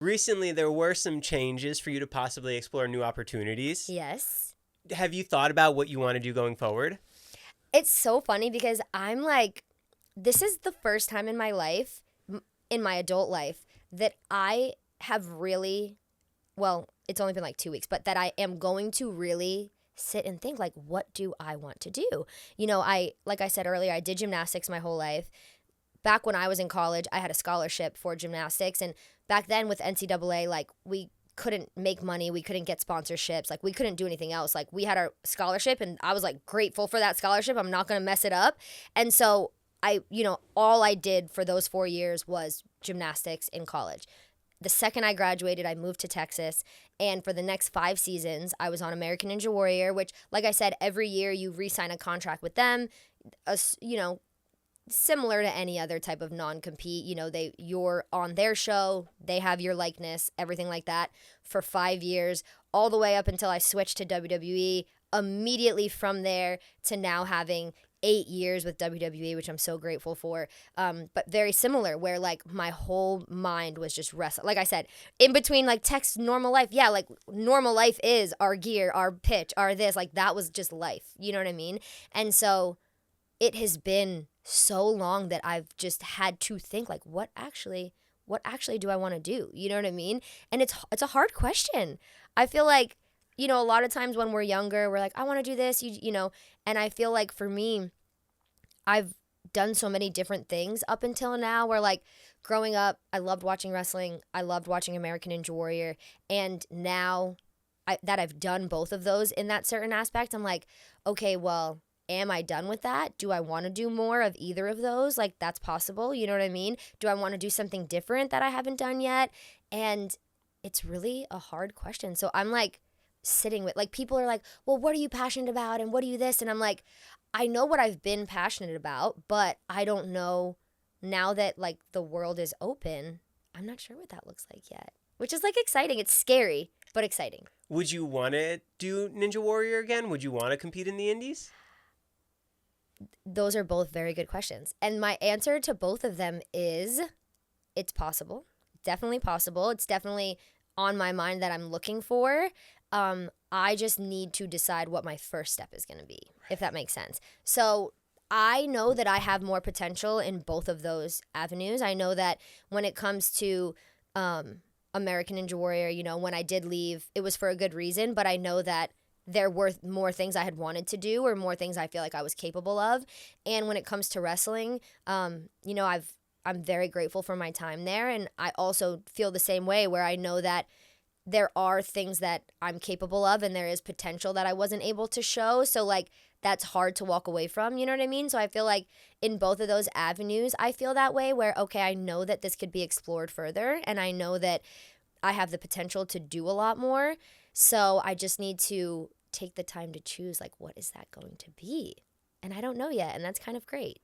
Recently, there were some changes for you to possibly explore new opportunities. Yes. Have you thought about what you want to do going forward? It's so funny because I'm like, this is the first time in my life, in my adult life, that I have really, well, it's only been like 2 weeks, but that I am going to really sit and think, like, what do I want to do? You know, like I said earlier, I did gymnastics my whole life. Back when I was in college, I had a scholarship for gymnastics. And back then with NCAA, like, we couldn't make money. We couldn't get sponsorships. Like, we couldn't do anything else. Like, we had our scholarship, and I was, like, grateful for that scholarship. I'm not going to mess it up. And so all I did for those 4 years was gymnastics in college. The second I graduated, I moved to Texas, and for the next 5 seasons, I was on American Ninja Warrior, which, like I said, every year you re-sign a contract with them, similar to any other type of non-compete. You're on their show, they have your likeness, everything like that, for 5 years, all the way up until I switched to WWE. Immediately from there to now having 8 years with WWE, which I'm so grateful for. But very similar, where like my whole mind was just wrestling. Like I said, in between like text, normal life. Yeah, like normal life is our gear, our pitch, our this. Like that was just life. You know what I mean? And so it has been so long that I've just had to think like, what actually do I want to do? You know what I mean? And it's a hard question. I feel like, a lot of times when we're younger, we're like, I want to do this, and I feel like for me, I've done so many different things up until now where like growing up, I loved watching wrestling. I loved watching American Ninja Warrior. And now that I've done both of those in that certain aspect, I'm like, okay, well, am I done with that? Do I want to do more of either of those? Like that's possible. You know what I mean? Do I want to do something different that I haven't done yet? And it's really a hard question. So I'm like sitting with, like, people are like, well, what are you passionate about? And what are you this? And I'm like, I know what I've been passionate about, but I don't know now that like the world is open. I'm not sure what that looks like yet, which is like exciting. It's scary, but exciting. Would you want to do Ninja Warrior again? Would you want to compete in the Indies? Those are both very good questions. And my answer to both of them is it's possible. Definitely possible. It's definitely on my mind that I'm looking for. I just need to decide what my first step is going to be, if that makes sense. So I know that I have more potential in both of those avenues. I know that when it comes to American Ninja Warrior, when I did leave, it was for a good reason, but I know that there were more things I had wanted to do or more things I feel like I was capable of. And when it comes to wrestling, I'm very grateful for my time there. And I also feel the same way where I know that there are things that I'm capable of and there is potential that I wasn't able to show. So like that's hard to walk away from, you know what I mean? So I feel like in both of those avenues, I feel that way where, okay, I know that this could be explored further and I know that I have the potential to do a lot more. So I just need to take the time to choose, like, what is that going to be? And I don't know yet, and that's kind of great.